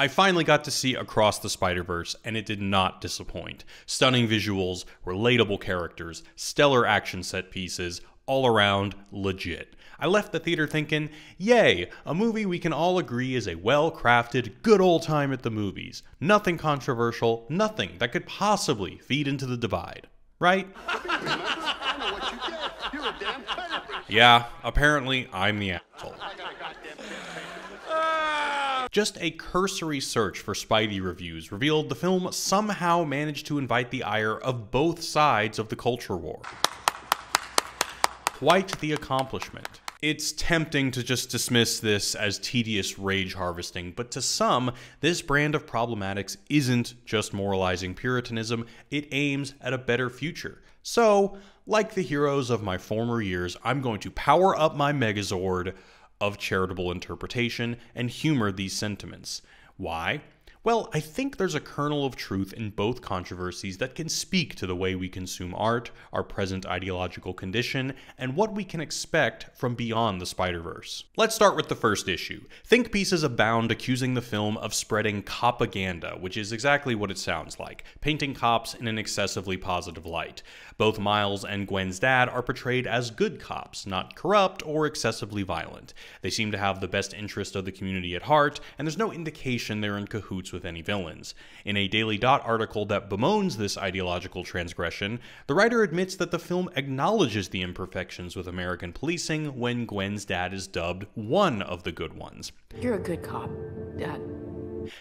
I finally got to see Across the Spiderverse, and it did not disappoint. Stunning visuals, relatable characters, stellar action set pieces, all around legit. I left the theater thinking, yay, a movie we can all agree is a well-crafted, good old time at the movies. Nothing controversial, nothing that could possibly feed into the divide. Right? Yeah, apparently I'm the asshole. Just a cursory search for Spidey reviews revealed the film somehow managed to invite the ire of both sides of the culture war. Quite the accomplishment. It's tempting to just dismiss this as tedious rage harvesting, but to some, this brand of problematics isn't just moralizing Puritanism, it aims at a better future. So, like the heroes of my former years, I'm going to power up my Megazord of charitable interpretation and humor these sentiments. Why? Well, I think there's a kernel of truth in both controversies that can speak to the way we consume art, our present ideological condition, and what we can expect from beyond the Spider-Verse. Let's start with the first issue. Think pieces abound accusing the film of spreading copaganda, which is exactly what it sounds like, painting cops in an excessively positive light. Both Miles and Gwen's dad are portrayed as good cops, not corrupt or excessively violent. They seem to have the best interest of the community at heart, and there's no indication they're in cahoots with any villains. In a Daily Dot article that bemoans this ideological transgression, the writer admits that the film acknowledges the imperfections with American policing when Gwen's dad is dubbed one of the good ones. You're a good cop, Dad.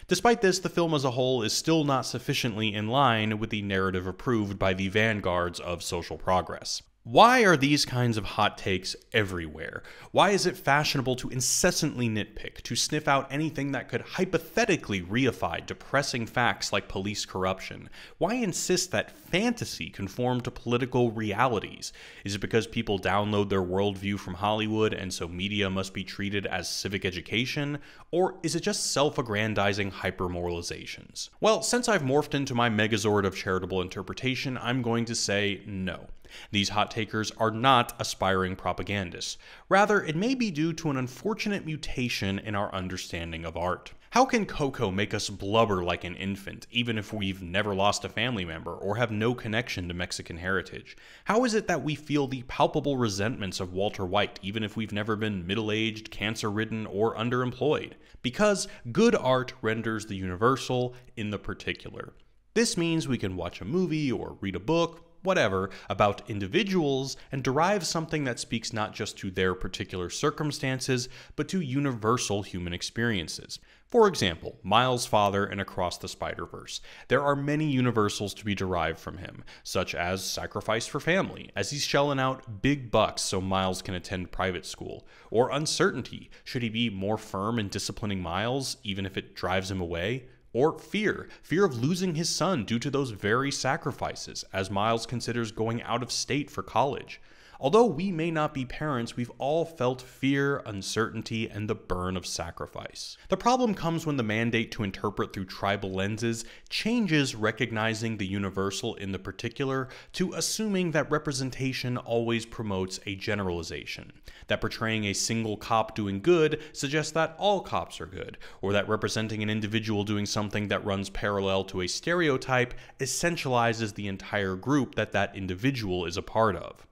Despite this, the film as a whole is still not sufficiently in line with the narrative approved by the vanguards of social progress. Why are these kinds of hot takes everywhere? Why is it fashionable to incessantly nitpick, to sniff out anything that could hypothetically reify depressing facts like police corruption? Why insist that fantasy conform to political realities? Is it because people download their worldview from Hollywood and so media must be treated as civic education? Or is it just self-aggrandizing hypermoralizations? Well, since I've morphed into my Megazord of charitable interpretation, I'm going to say no. These hot takers are not aspiring propagandists. Rather, it may be due to an unfortunate mutation in our understanding of art. How can Coco make us blubber like an infant, even if we've never lost a family member or have no connection to Mexican heritage? How is it that we feel the palpable resentments of Walter White, even if we've never been middle-aged, cancer-ridden, or underemployed? Because good art renders the universal in the particular. This means we can watch a movie or read a book, whatever, about individuals and derive something that speaks not just to their particular circumstances, but to universal human experiences. For example, Miles' father in Across the Spider-Verse. There are many universals to be derived from him, such as sacrifice for family, as he's shelling out big bucks so Miles can attend private school, or uncertainty, should he be more firm in disciplining Miles, even if it drives him away? Or fear of losing his son due to those very sacrifices, as Miles considers going out of state for college. Although we may not be parents, we've all felt fear, uncertainty, and the burn of sacrifice. The problem comes when the mandate to interpret through tribal lenses changes recognizing the universal in the particular to assuming that representation always promotes a generalization. That portraying a single cop doing good suggests that all cops are good, or that representing an individual doing something that runs parallel to a stereotype essentializes the entire group that individual is a part of.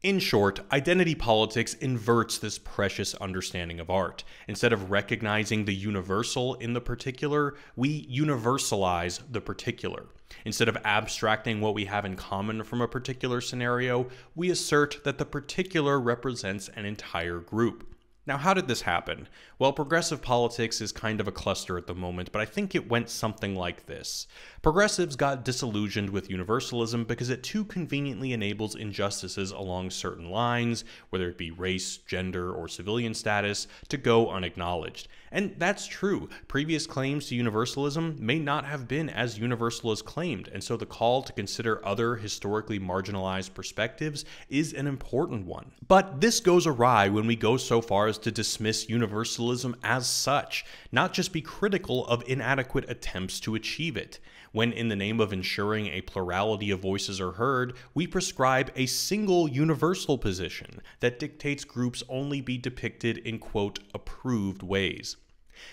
In short, identity politics inverts this precious understanding of art. Instead of recognizing the universal in the particular, we universalize the particular. Instead of abstracting what we have in common from a particular scenario, we assert that the particular represents an entire group. Now, how did this happen? Well, progressive politics is kind of a cluster at the moment, but I think it went something like this. Progressives got disillusioned with universalism because it too conveniently enables injustices along certain lines, whether it be race, gender, or civilian status, to go unacknowledged. And that's true. Previous claims to universalism may not have been as universal as claimed, and so the call to consider other historically marginalized perspectives is an important one. But this goes awry when we go so far as to dismiss universalism as such, not just be critical of inadequate attempts to achieve it. When in the name of ensuring a plurality of voices are heard, we prescribe a single universal position that dictates groups only be depicted in quote approved ways.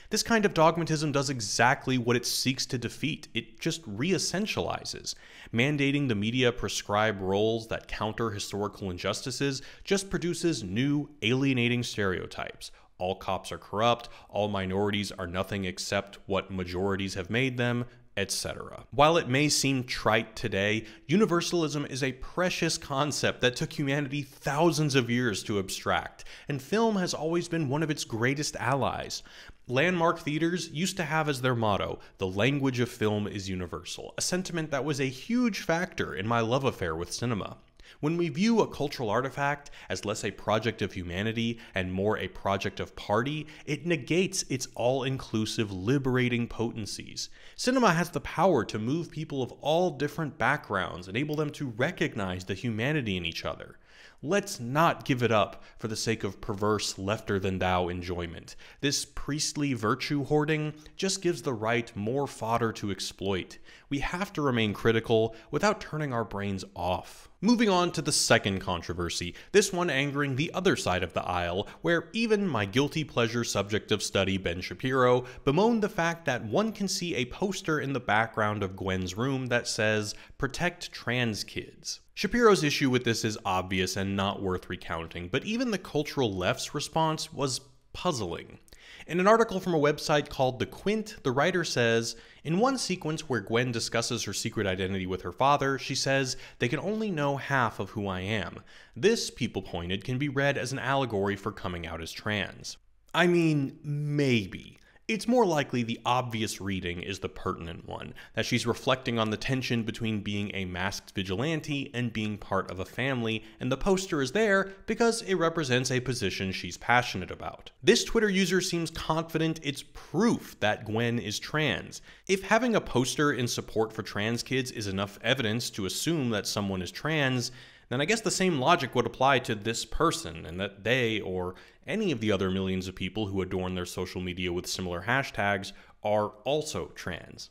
This kind of dogmatism does exactly what it seeks to defeat. It just re-essentializes. Mandating the media prescribe roles that counter historical injustices just produces new, alienating stereotypes. All cops are corrupt, all minorities are nothing except what majorities have made them, etc. While it may seem trite today, universalism is a precious concept that took humanity thousands of years to abstract, and film has always been one of its greatest allies. Landmark theaters used to have as their motto, "The language of film is universal," a sentiment that was a huge factor in my love affair with cinema. When we view a cultural artifact as less a project of humanity and more a project of party, it negates its all-inclusive, liberating potencies. Cinema has the power to move people of all different backgrounds, enable them to recognize the humanity in each other. Let's not give it up for the sake of perverse lefter-than-thou enjoyment. This priestly virtue hoarding just gives the right more fodder to exploit. We have to remain critical without turning our brains off. Moving on to the second controversy, this one angering the other side of the aisle, where even my guilty pleasure subject of study, Ben Shapiro, bemoaned the fact that one can see a poster in the background of Gwen's room that says, "Protect trans kids." Shapiro's issue with this is obvious and not worth recounting, but even the cultural left's response was puzzling. In an article from a website called The Quint, the writer says, in one sequence where Gwen discusses her secret identity with her father, she says, "They can only know half of who I am." This, people pointed, can be read as an allegory for coming out as trans. I mean, maybe. It's more likely the obvious reading is the pertinent one, that she's reflecting on the tension between being a masked vigilante and being part of a family, and the poster is there because it represents a position she's passionate about. This Twitter user seems confident it's proof that Gwen is trans. If having a poster in support for trans kids is enough evidence to assume that someone is trans, then I guess the same logic would apply to this person, and that they, or any of the other millions of people who adorn their social media with similar hashtags, are also trans.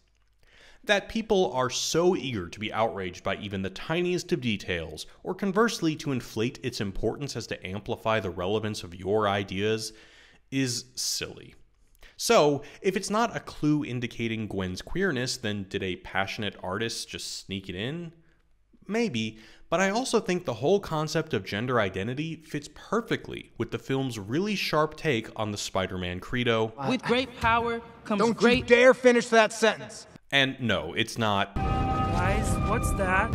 That people are so eager to be outraged by even the tiniest of details, or conversely to inflate its importance as to amplify the relevance of your ideas, is silly. So, if it's not a clue indicating Gwen's queerness, then did a passionate artist just sneak it in? Maybe, but I also think the whole concept of gender identity fits perfectly with the film's really sharp take on the Spider-Man credo. With great power comes Don't great... you dare finish that sentence! And no, it's not. Guys, what's that?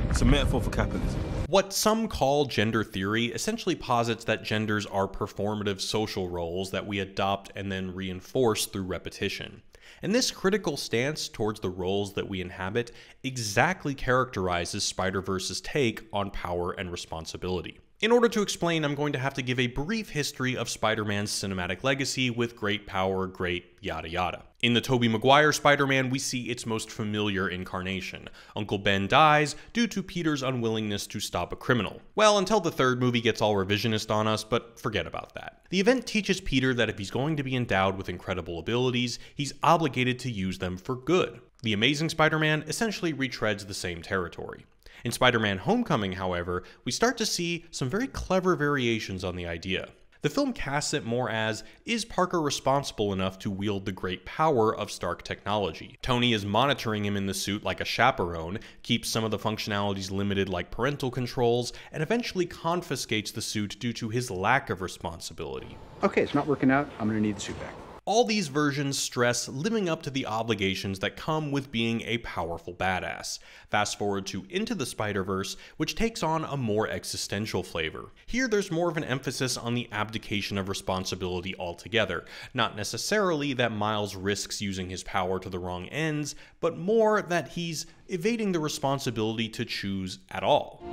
It's a metaphor for capitalism. What some call gender theory essentially posits that genders are performative social roles that we adopt and then reinforce through repetition. And this critical stance towards the roles that we inhabit exactly characterizes Spider-Verse's take on power and responsibility. In order to explain, I'm going to have to give a brief history of Spider-Man's cinematic legacy with great power, great yada yada. In the Tobey Maguire Spider-Man, we see its most familiar incarnation. Uncle Ben dies due to Peter's unwillingness to stop a criminal. Well, until the third movie gets all revisionist on us, but forget about that. The event teaches Peter that if he's going to be endowed with incredible abilities, he's obligated to use them for good. The Amazing Spider-Man essentially retreads the same territory. In Spider-Man Homecoming, however, we start to see some very clever variations on the idea. The film casts it more as, is Parker responsible enough to wield the great power of Stark technology? Tony is monitoring him in the suit like a chaperone, keeps some of the functionalities limited like parental controls, and eventually confiscates the suit due to his lack of responsibility. Okay, it's not working out. I'm gonna need the suit back. All these versions stress living up to the obligations that come with being a powerful badass. Fast forward to Into the Spider-Verse, which takes on a more existential flavor. Here there's more of an emphasis on the abdication of responsibility altogether. Not necessarily that Miles risks using his power to the wrong ends, but more that he's evading the responsibility to choose at all.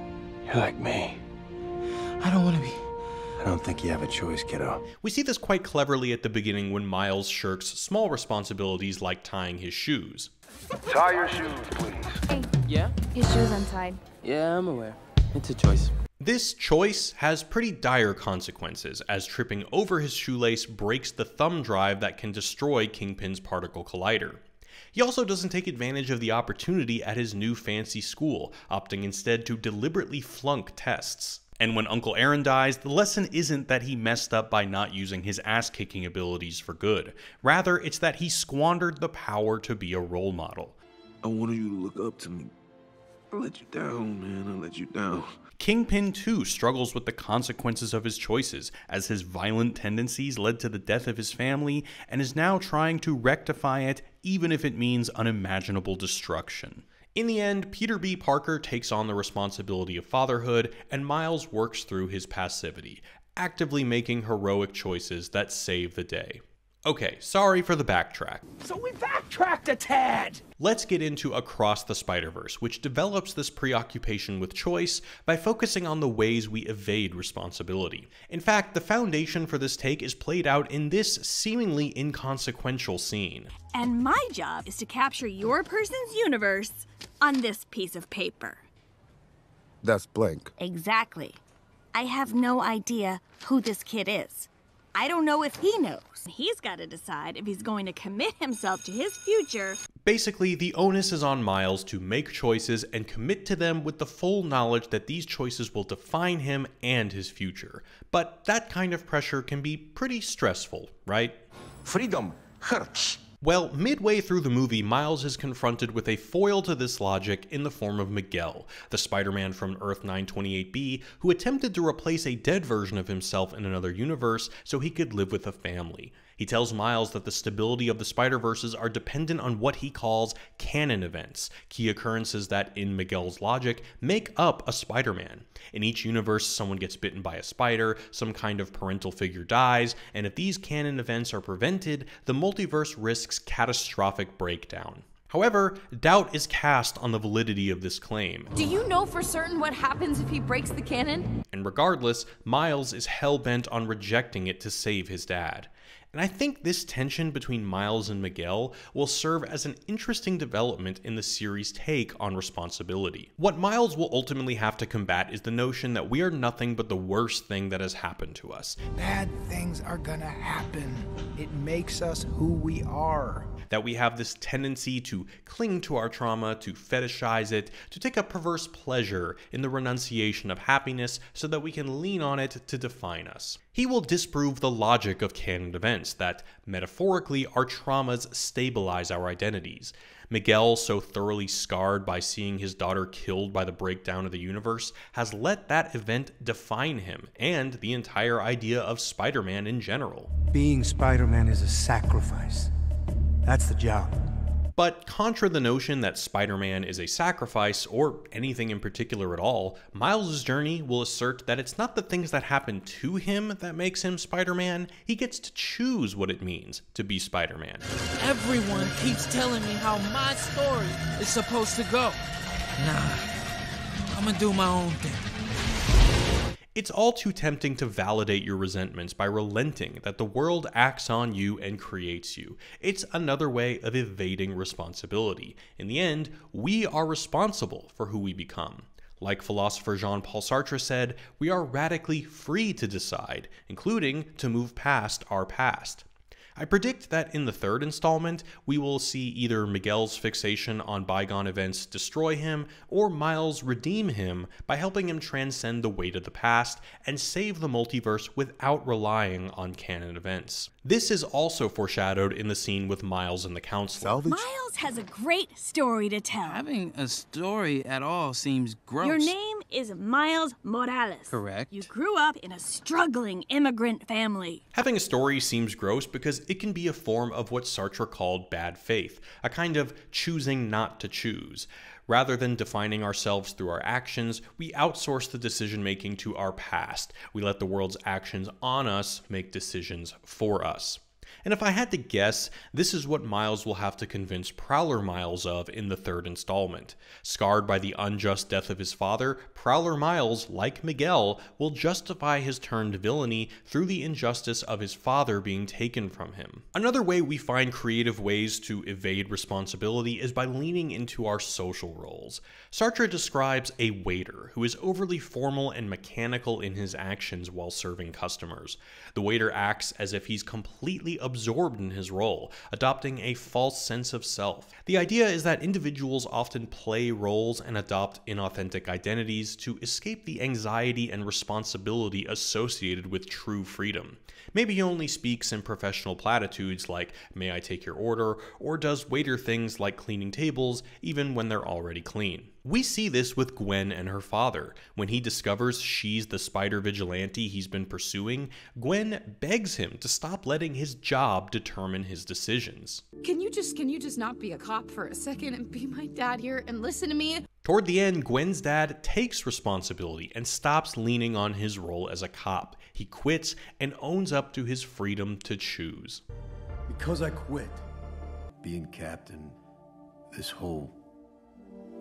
You're like me. I don't want to be... I don't think you have a choice, kiddo. We see this quite cleverly at the beginning when Miles shirks small responsibilities like tying his shoes. Tie your shoes, please. Hey, Yeah? his shoe's untied. Yeah, I'm aware. It's a choice. This choice has pretty dire consequences, as tripping over his shoelace breaks the thumb drive that can destroy Kingpin's particle collider. He also doesn't take advantage of the opportunity at his new fancy school, opting instead to deliberately flunk tests. And when Uncle Aaron dies, the lesson isn't that he messed up by not using his ass-kicking abilities for good. Rather, it's that he squandered the power to be a role model. I wanted you to look up to me. I let you down, man. I let you down. Kingpin too struggles with the consequences of his choices, as his violent tendencies led to the death of his family, and is now trying to rectify it, even if it means unimaginable destruction. In the end, Peter B. Parker takes on the responsibility of fatherhood, and Miles works through his passivity, actively making heroic choices that save the day. Okay, sorry for the backtrack. So we backtracked a tad! Let's get into Across the Spiderverse, which develops this preoccupation with choice by focusing on the ways we evade responsibility. In fact, the foundation for this take is played out in this seemingly inconsequential scene. And my job is to capture your person's universe on this piece of paper. That's blank. Exactly. I have no idea who this kid is. I don't know if he knows. He's got to decide if he's going to commit himself to his future. Basically, the onus is on Miles to make choices and commit to them with the full knowledge that these choices will define him and his future. But that kind of pressure can be pretty stressful, right? Freedom hurts. Well, midway through the movie, Miles is confronted with a foil to this logic in the form of Miguel, the Spider-Man from Earth 928B, who attempted to replace a dead version of himself in another universe so he could live with a family. He tells Miles that the stability of the Spider-Verses are dependent on what he calls canon events, key occurrences that, in Miguel's logic, make up a Spider-Man. In each universe, someone gets bitten by a spider, some kind of parental figure dies, and if these canon events are prevented, the multiverse risks catastrophic breakdown. However, doubt is cast on the validity of this claim. Do you know for certain what happens if he breaks the canon? And regardless, Miles is hell-bent on rejecting it to save his dad. And I think this tension between Miles and Miguel will serve as an interesting development in the series' take on responsibility. What Miles will ultimately have to combat is the notion that we are nothing but the worst thing that has happened to us. Bad things are gonna happen. It makes us who we are. That we have this tendency to cling to our trauma, to fetishize it, to take a perverse pleasure in the renunciation of happiness so that we can lean on it to define us. He will disprove the logic of canon events, that metaphorically our traumas stabilize our identities. Miguel, so thoroughly scarred by seeing his daughter killed by the breakdown of the universe, has let that event define him and the entire idea of Spider-Man in general. Being Spider-Man is a sacrifice. That's the job. But contra the notion that Spider-Man is a sacrifice, or anything in particular at all, Miles' journey will assert that it's not the things that happen to him that makes him Spider-Man. He gets to choose what it means to be Spider-Man. Everyone keeps telling me how my story is supposed to go. Nah, I'm gonna do my own thing. It's all too tempting to validate your resentments by relenting that the world acts on you and creates you. It's another way of evading responsibility. In the end, we are responsible for who we become. Like philosopher Jean-Paul Sartre said, we are radically free to decide, including to move past our past. I predict that in the third installment, we will see either Miguel's fixation on bygone events destroy him, or Miles redeem him by helping him transcend the weight of the past and save the multiverse without relying on canon events. This is also foreshadowed in the scene with Miles and the counselor. Miles has a great story to tell. Having a story at all seems gross. Your name is Miles Morales. Correct. You grew up in a struggling immigrant family. Having a story seems gross because it can be a form of what Sartre called bad faith, a kind of choosing not to choose. Rather than defining ourselves through our actions, we outsource the decision-making to our past. We let the world's actions on us make decisions for us. And if I had to guess, this is what Miles will have to convince Prowler Miles of in the third installment. Scarred by the unjust death of his father, Prowler Miles, like Miguel, will justify his turned villainy through the injustice of his father being taken from him. Another way we find creative ways to evade responsibility is by leaning into our social roles. Sartre describes a waiter who is overly formal and mechanical in his actions while serving customers. The waiter acts as if he's completely completely absorbed in his role, adopting a false sense of self. The idea is that individuals often play roles and adopt inauthentic identities to escape the anxiety and responsibility associated with true freedom. Maybe he only speaks in professional platitudes like, "May I take your order?" or does waiter things like cleaning tables even when they're already clean. We see this with Gwen and her father. When he discovers she's the spider vigilante he's been pursuing, Gwen begs him to stop letting his job determine his decisions. Can you just not be a cop for a second and be my dad here and listen to me? Toward the end, Gwen's dad takes responsibility and stops leaning on his role as a cop. He quits and owns up to his freedom to choose. Because I quit being captain, this whole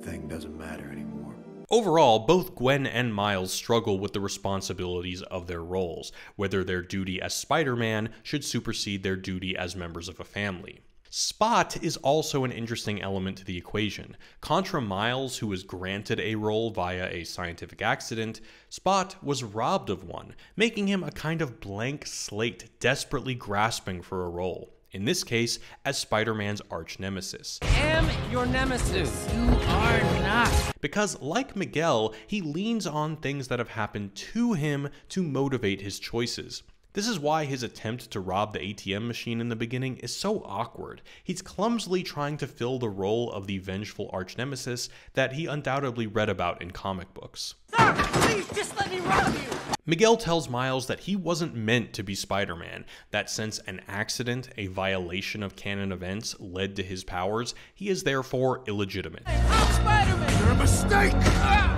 thing doesn't matter anymore. Overall, both Gwen and Miles struggle with the responsibilities of their roles, whether their duty as Spider-Man should supersede their duty as members of a family. Spot is also an interesting element to the equation. Contra Miles, who was granted a role via a scientific accident, Spot was robbed of one, making him a kind of blank slate, desperately grasping for a role. In this case, as Spider-Man's arch-nemesis. Am your nemesis. You are not. Because, like Miguel, he leans on things that have happened to him to motivate his choices. This is why his attempt to rob the ATM machine in the beginning is so awkward. He's clumsily trying to fill the role of the vengeful arch-nemesis that he undoubtedly read about in comic books. Sir, please just let me rob you. Miguel tells Miles that he wasn't meant to be Spider-Man, that since an accident, a violation of canon events, led to his powers, he is therefore illegitimate. I'm Spider-Man. You're a mistake!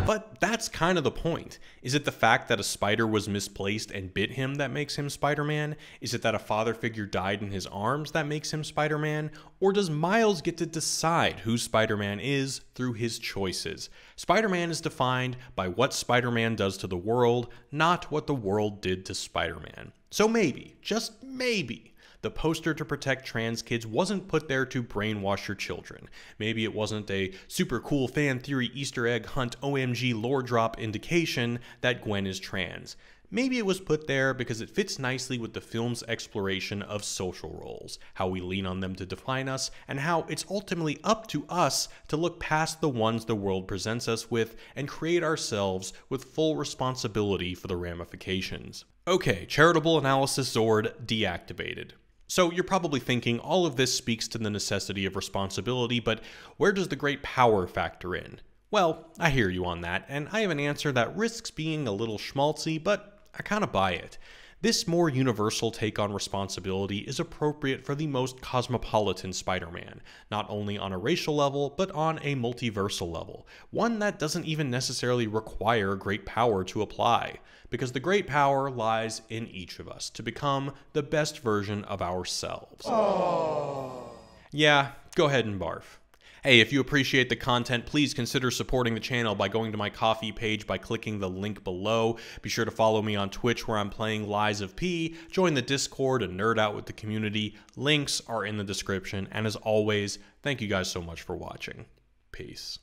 But that's kind of the point. Is it the fact that a spider was misplaced and bit him that makes him Spider-Man? Is it that a father figure died in his arms that makes him Spider-Man? Or does Miles get to decide who Spider-Man is through his choices? Spider-Man is defined by what Spider-Man does to the world, not what the world did to Spider-Man. So maybe, just maybe, the poster to protect trans kids wasn't put there to brainwash your children. Maybe it wasn't a super cool fan theory Easter egg hunt OMG lore drop indication that Gwen is trans. Maybe it was put there because it fits nicely with the film's exploration of social roles, how we lean on them to define us, and how it's ultimately up to us to look past the ones the world presents us with and create ourselves with full responsibility for the ramifications. Okay, charitable analysis Zord deactivated. So you're probably thinking all of this speaks to the necessity of responsibility, but where does the great power factor in? Well, I hear you on that, and I have an answer that risks being a little schmaltzy, but I kind of buy it. This more universal take on responsibility is appropriate for the most cosmopolitan Spider-Man, not only on a racial level, but on a multiversal level, one that doesn't even necessarily require great power to apply, because the great power lies in each of us to become the best version of ourselves. Aww. Yeah, go ahead and barf. Hey, if you appreciate the content, please consider supporting the channel by going to my Ko-fi page by clicking the link below. Be sure to follow me on Twitch where I'm playing Lies of P, join the Discord and nerd out with the community. Links are in the description, and as always, thank you guys so much for watching. Peace.